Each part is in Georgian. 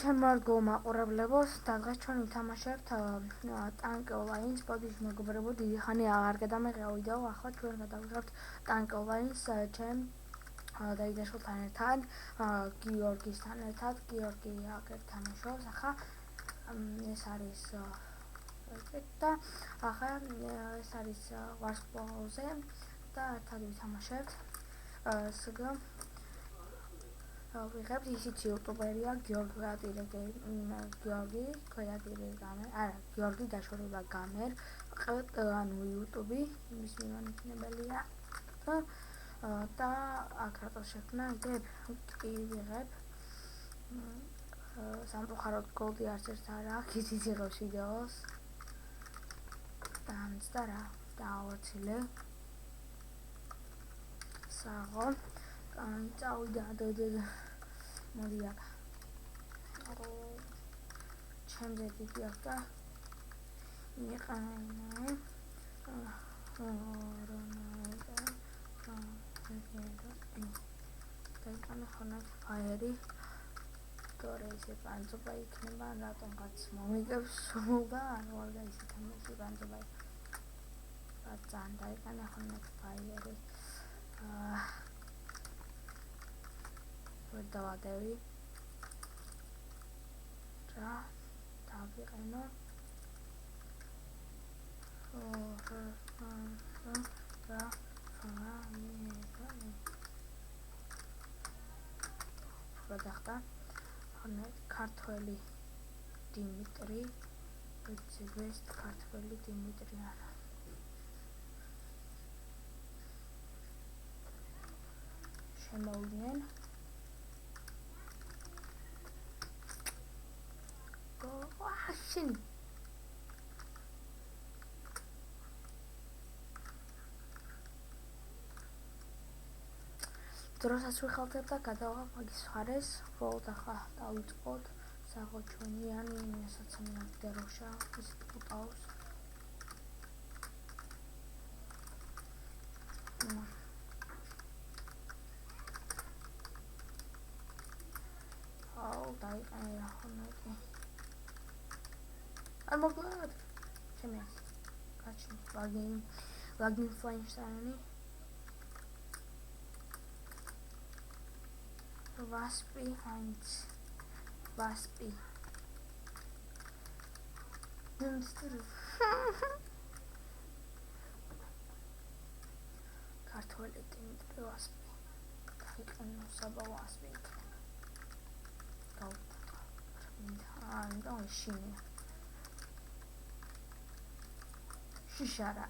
შემოგვიყვება მაყურებლებო, დღეს ჩვენ ვითამაშებთ Tank Online-ს. ბოდიშ მეგობრებო, დიდი ხანი აღარ გადამეღია ვიდეო, ახლა ჩვენ გადავიღებთ Tank Online-ს ჩემ დაიდაშვილთან ერთად, გიორგისთან ერთად. გიორგი აქ თამაშობს, ახლა ეს არის და ახლა ეს არის ვარსკვლავზე და ერთად ვითამაშებთ. ვიღებთ ისიც იუტუბერია გიორგი დაშორება გამერ ანუ იუტუბი იმის მიმართებელია და აქ რატო შექმნა იგებ კი ვიღებ სამწუხაროდ გოლდი არც ერთ არ აქვს იცის იღებს ვიდეოს და რა დავაცილე საღო წავიდა მოდი აქ ჩემზე დიდი აქ და მიყანა დაიწყანა ხონად ფაერი გორეზე პანწობა იქნება რატომღაც მომიგებს სულდა ანუ არ გაიცი თამაში პანწობა ძალიან დაიწყანა ხონად ფაერი ვერ დავადევი რა დავიყენო გადახდა ქართველი დიმიტრი ვეცებესთ ქართველი დიმიტრიანა შემოვიდნენ შენი დროსაც ვიხალთებ და გადავიღებ მაგის მხარეს უბრალოდ ახლა დავიწყოთ საღო ჩვენიანი მესაც დეროშა ის პუტავს დაიყენე რა ხონაკი არ მოგვიყვება ჩემი კაჩი ლაგინ ფლაინშტაინი ვასპი ჰაინც ვასპი ქართველი დიმიტრი ვასპი დაიყენო საბა ვასპი და შინია შიშარა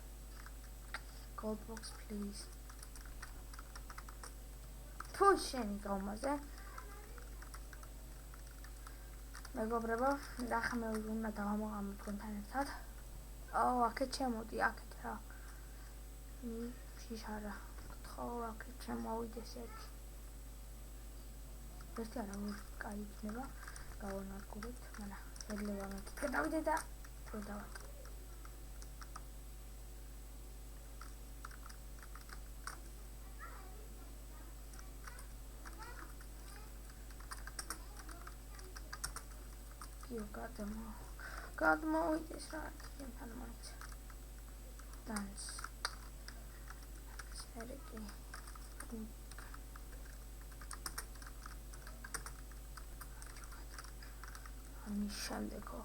gold box please თუ შენი გამაზე მეგობრებო ახლა მე უნდა დავამოღამო თქვენთან ერთად აქეთ შემოდი აქეთ რა შიშარა ხო აქეთ შემოვიდეს ერთი არა კაი იქნება გავანარგულეთ მანა შეიძლება მეკითხე დავიდე და თუ დავარ გადმოვიდეს რა ჩემთან მაინც დანს სერიკი ამის შემდეგო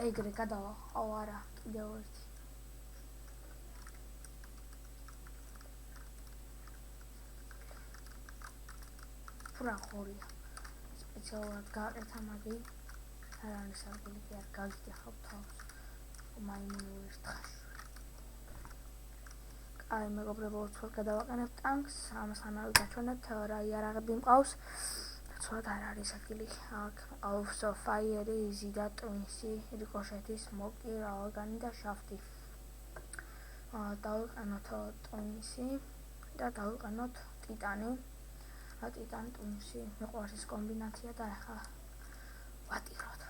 ეგრე გადავა არა კიდევ ერთი ფრახორია სპეციალურად გააკეთა მაგი არ არის არგული კი არ გაგიდეხავ თავს მაიმუნი ერთხაშ აი მეგობრებო ცოტა გადავაყენებ ტანკს ამასთანავე გაჩვენებთ რა იარაღები მყავს ცოტა არ არის ადგილი აქ ყავს ფაიერი ზიდა ტვინსი რიკოშეთის მოკი რაოგანი და შაფტი დავიყენოთ ტვინსი და დავიყენოთ ტიტანი ტიტან ტვინსი მეყვარს ეს კომბინაცია და ახლა ვატიროთ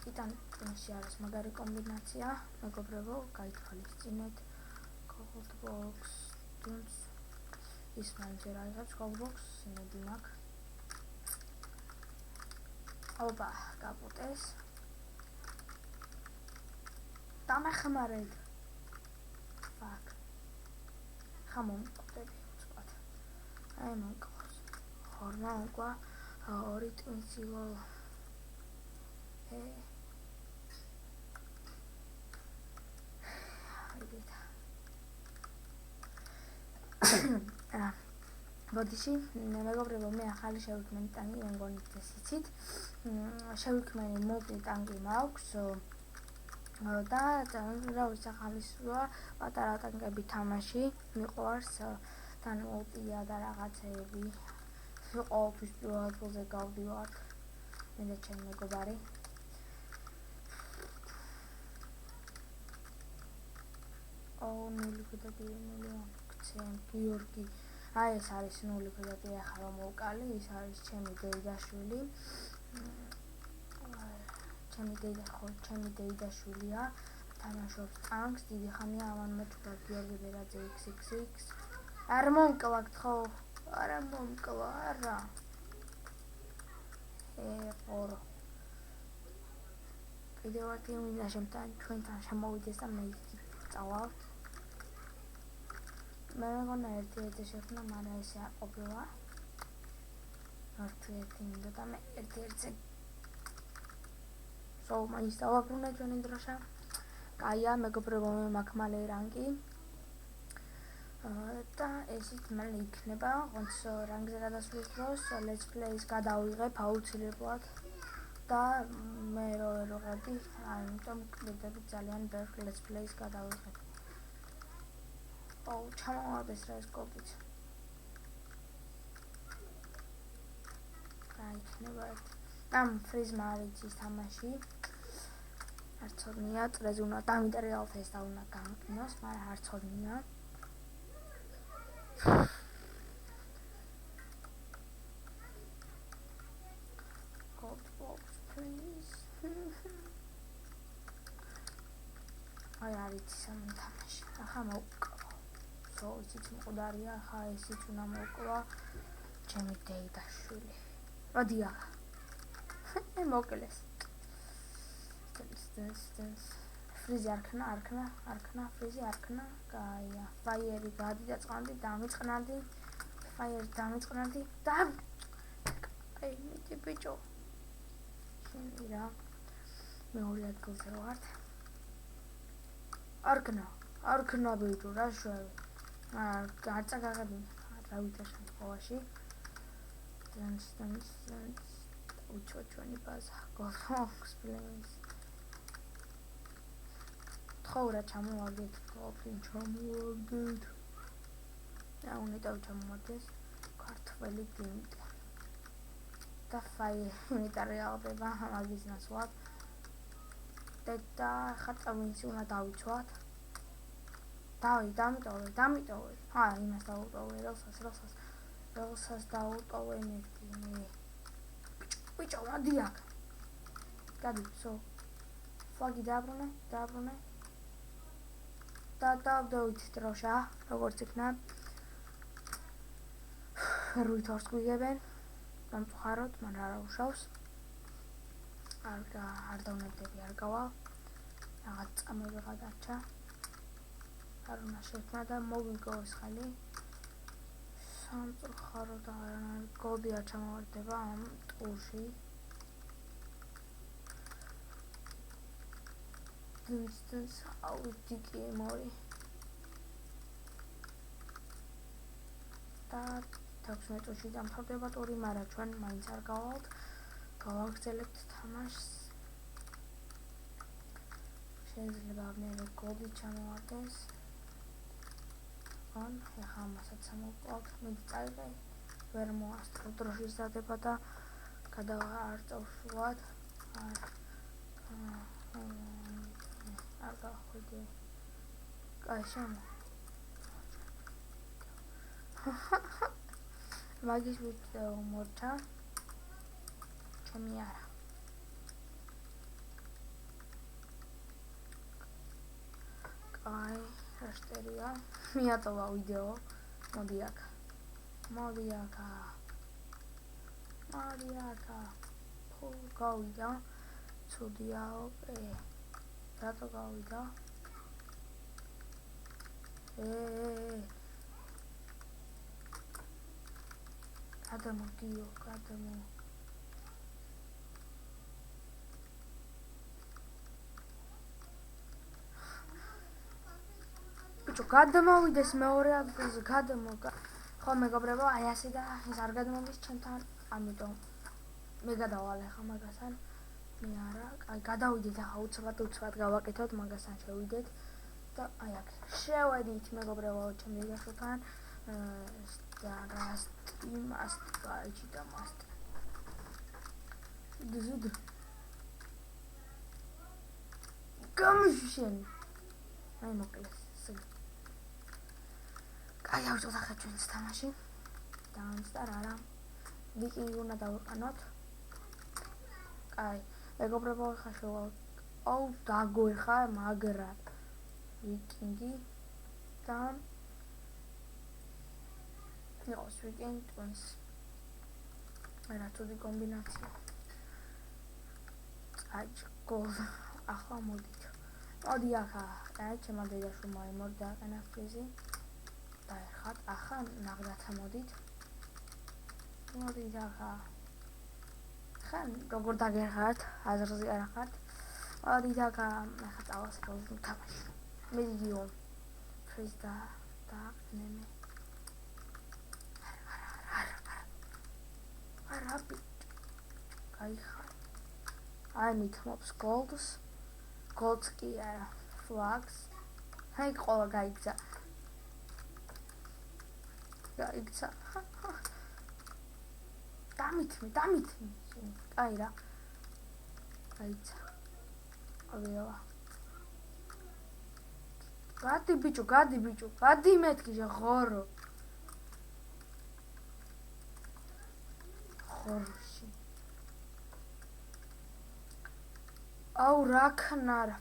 ტიტან ტვინსი არის მაგარი კომბინაცია მეგობრებო გაითვალისწინეთ gold box ის მაინც ვერ აიღებს Roblox, იმედი მაქვს. ოპა, გაპუტეს. დამახმარეთ. Fuck. ხამონ კვდები ვწყვათ. აი მოკავს. ხორმა უკვე 2 ტვინსი ლოლ. ბოდიში, მეგობრებო, მე ახალი შევიქმნი ტანგი, მე მგონი ეს იცით. შევიქმნი მულტი ტანგი მაქვს და რა ვიცი ახალისაა პატარა ტანგები თამაში მიყვარს თან მულტია და რაღაცეები. ყოველთვის პირველ ადგილზე გავდივარ. მე და ჩემი მეგობარი. გიორგი აი ეს არის 0.1 ახლა რომ მოვკალი ის არის ჩემი დეიდაშვილი ჩემი დეიდაშვილია თამაშობს ტანკს დიდი ხანია ამან მოჭრა გიორგი ბერაძე xxx არ მომკლავთ ხო არა მომკლა არა ყორო კიდევ ერთი მინდა შემთან ჩვენთან შემოვიდეს და მე წავალ მე მგონა ერთი შექმნა, მაგრამ ესე არ ყოფილა. ერთი მინდა და მე ერთ-ერთზე მაინც დავაბრუნე ჩვენი დროშა. კაია, მეგობრებო, მე მაქვს მალე რანგი. და ესიც მალე იქნება, ոնც რანგზე გადასვლის დროს Let's Play-ს გადავიღებ აუცილებლად. და მე რო ვეღებდი, ამიტომ კიდევ ძალიან ბევრ Let's Play-ს გადავიღებ. ჩამოვარდეს რა ეს კოპიც. გაიქნება ერთ. ამ ფრიზმა არის ის თამაში. არცოდნია, წრეზე უნდა დამიტა რეალ ფესტა უნდა გამყინოს, მაგრამ არცოდნია. Gold box please. აი არის ის ამ თამაში. ახლა მოვკ ისიც მყუდარია, ხა ისიც უნდა მოკლა ჩემი დეიდაშვილი. მოდი ახლა. მოკლეს. ფრიზი არქნა, ფრიზი არქნა, გაია. ფაიერი გადი და წყანდი, დამიწყნადი. ფაიერი დამიწყნადი და აი მეტი ბიჭო. შენი რა. მეორე ადგილზე ვარ. არქნა ბიჭო, რა შვები. არ წაგაღები რა ვიცი შემთხვევაში უჩვენი ბაზა გოლფს პლეის თხოვრა ჩამოვაგეთ გოლფინ ჩამოვაგეთ და უნდა ჩამოვაგდეს ქართველი გიმიტი და ფაიერი რეალდება მაგის ნაცვლად და ხატავინსი უნდა დავიცვათ დამიტოვე. იმას დაუტოვე, რელსას დაუტოვე მე. ბიჭო, მოდი აქ. გადი, ფლაგი დააბრუნე. და დავდევით დროშა, როგორც იქნა. რუითორს გვიგებენ. დამწუხაროთ, მაგრამ არა უშავს. არ დავნებდები, არ გავალ. რაღაც წამები გადარჩა. არ უნდა შექმნა და მოვიგო ეს ხალი სამწუხარო და გოლდი არ ჩამოვარდება ამ ტურში დინსტენს აუდიკი მორი და 16 წუთში დამთავრდება ტური, მაგრამ ჩვენ მაინც არ გავალთ გავაგრძელებთ თამაშს შეიძლება მე გოლდი ჩამოვარდეს ეხლა მასაც მოვყავთ, მიწყაიღე, ვერ მოასწრო დროშის დადება და გადავარწევსულად არ გახვიდე. კაი შემო. მაგის ვიდეო მორჩა. ჩემი არა. კაი, რაშტერია. მიატოვა ვიდეო. მოდი აქ. მოდი აქა. ფუ გავიდა. ცუდია, ოკეი. რატო გავიდა? გადამოდიო. ბიჭო, გადამოვიდეს მეორე ადგილზე, ხო მეგობრებო, აი ასე და ის არ გადამოდის ჩემთან, ამიტომ მე გადავალ ახლა მაგასთან. მე არა, აი გადავიდეთ ახლა უცბად გავაკეთოთ, მაგასთან შევიდეთ და აი აქ შევედით მეგობრებო, ჩემ დედაშვილთან და მასტი და მასტი. ზუდ. გამიშენ. აი მოკლეს. აი ავწოთ ახლა ჩვენს თამაში. და რა. ვიკინგი უნდა დავყანოთ. აი, მეგობრებო, ახლა შევალ. აუ, დაგოიხა, მაგრამ ვიკინგი და იყოს ვიკინგი ტვინს. რა თუდი კომბინაცია. გოლ. ახლა მოდით. მოდი ახლა. აი, ჩემო დედაშვილმა იმორ დააყენა ფრიზი. დაერხათ, ახლა ნაღდათა მოდით. მოდით ახლა. ხან როგორ დაგერხათ? აზრზე არ ხართ? მოდით ახლა წავასრულოთ თამაში. მედიო. ფრიზ დააყენე. არა. გაიხარ. აი მithმობს გოლდს. გოლდს კი არა, ფლაგს. აი ყოლა გაიქცა. დამითმე. აი რა. გაიქცა. ავევა. გადი ბიჭო. გადი მეთქი ღორო. ხორში. აუ რა ქნარა.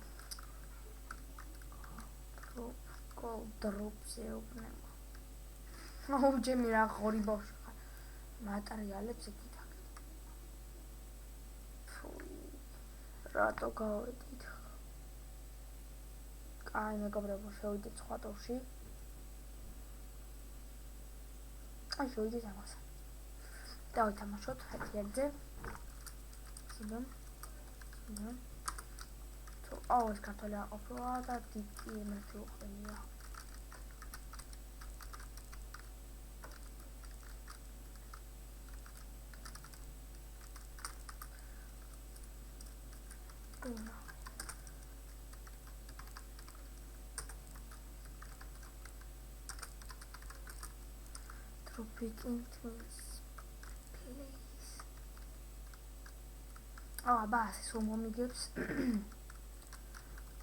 დროპს ეუბნება. აუ ჯემი რა ღორი ბავშვი ხარ. მატერიალებს ეკითხა. ფუი. რატო გავედით? კაი მეგობრებო, შევიდეთ სხვა ტურში. აი შევიდეთ ამასთან. დავითამაშოთ ერთზე. სიბამ. თუ აუს ქართული აყოფილა და დიდი იმერთი უყენია. Tropic Intros, please. Oh, base, sono momigებს.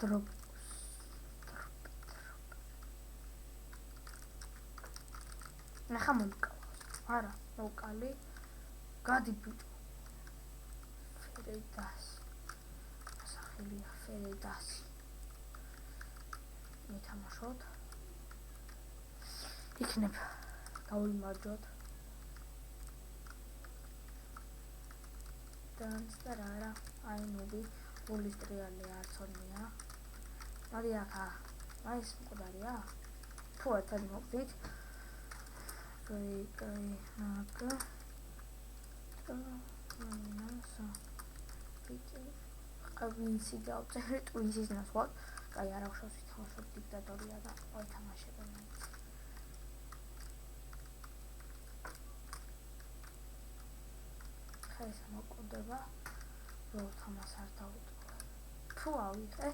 Drop. ნახა მომკალავს. არა, მოვკალი. გადი ბიჭო. ფერედას. სახელია ფერედასი. მეთამაშოთ. იქნებ გავიმარჯვოთ. და აი ნუბი გულის ტრიალი არცონია. მოდი ახლა. აი ეს მყდარია. თუ ერთად მოვდით. აკა. ვინსი დავწერე ტვინსის ნაცვლად. კაი არა უშავს ვითამაშოთ დიქტატორია და ვითამაშებენ. ხაის მოკვდება. რო თამას არ დავიტყო. თუ ავიღე.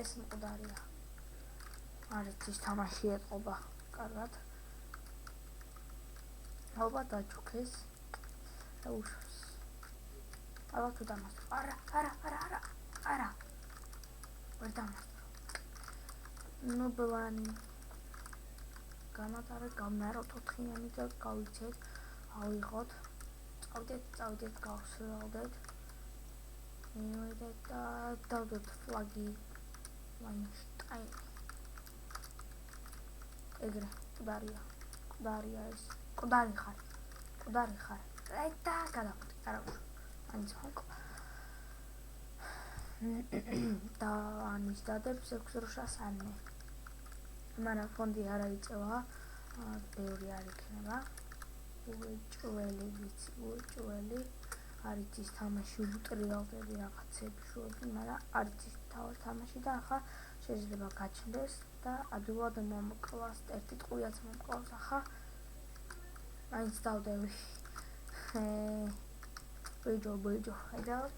ეს მყდარია. არც ის თამაში ეტყობა. კარგად. ალბათ დაჩუქეს. და უშავს. ალბათ თუ დამასწრო. არა. ვერ დამასწრო. ნუ ბლანი. განატარე გამნაროთ 4-იანი და გავიცეთ. ავიღოთ. წავდეთ, გავსრულდეთ. მივედეთ და დავდოთ ფლაგი. ვაინშტაინი. ეგრე, მყდარია. მკვდარია ეს. მკვდარი ხარ. და გადავხვდი, არა უშო. მაინც მოკლა. და ანის დადებს 6 როშას ანე. მაგრამ ფონდი არ აიწევა. ბევრი არ იქნება. უეჭველი არის ის თამაში უტრიალდები რაღაცები შუები, მაგრამ არის ის თავი თამაში და ახლა შეიძლება გაჩნდეს და ადვილად მომკლავს, ერთი ტყუიაც მომკლავს, ახლა მაინც დავდევი. ბეჯო, ხედავთ.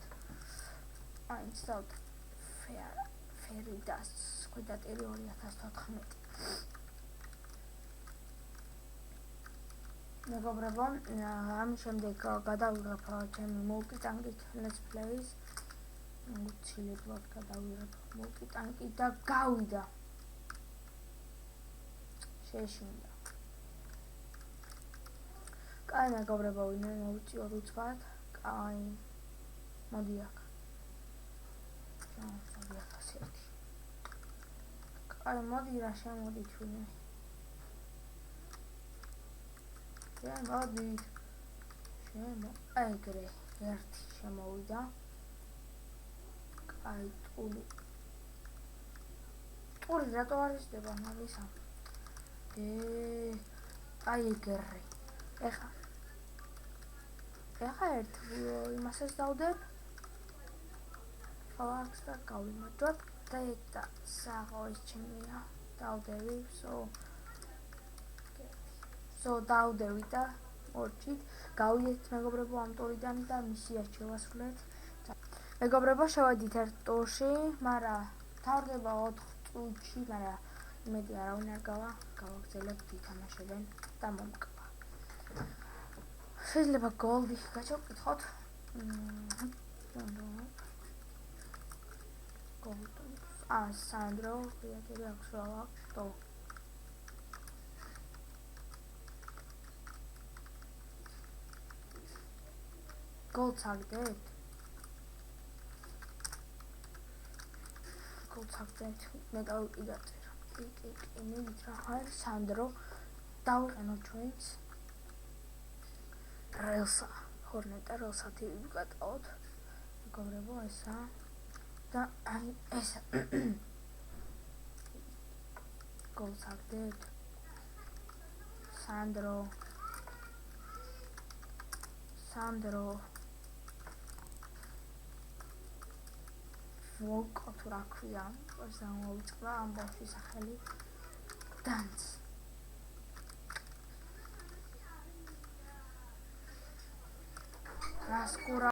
მაინც დავდევი. ფერიდას, ქვედატირი 2014. მეგობრებო, ამის შემდეგ გადავიღებ ჩემი multi-tank-ით let's play-ს. უცილებლად გადავიღებ multi-tank-ი და გავიდა. შეშინდა. კაი მეგობრებო, ვინმე მოვიწიოთ უცბად. კაი. მოდი აქ. მოდი 101. კაი, მოდი რა შემოდით ვინმე. შემოდით. ეგრე, ერთი შემოვიდა. კაი, ტური რატო არ იზრდება მაგისა? აი ეგრე. ეხა ერთ იმასაც დავდებ. ფლაგს და გავიმარჯვებ და საღო ის ჩემია. დავდევი, დავდევი და ორჩით გავიდეთ მეგობრებო ამ ტურიდან და მისიას შევასრულეთ. მეგობრებო, შევედით ერთ ტურში, მაგრამ თავდება 4 წუთში, მაგრამ იმედი არავინ არ გავაგზავნებთ ითამაშებენ და მომკლა. შეიძლება გოლდი გაჩვენოთ. სანდრო, ხიათები აქვს რა. გოლს აგდეთ? მე გავიყიდაწერა. მივით რა არის სანდრო. დავიყენო ჩვენც. რელსა, ჰორნეტა რელსათი ვიკატაოთ. მეგობრებო, ესა და აი ესა. გოლს აგდეთ? სანდრო ვოკო თუ რა ქვია, ეს ამოვიწყდა ამ ბავშვის სახელი. დანც. რასკურა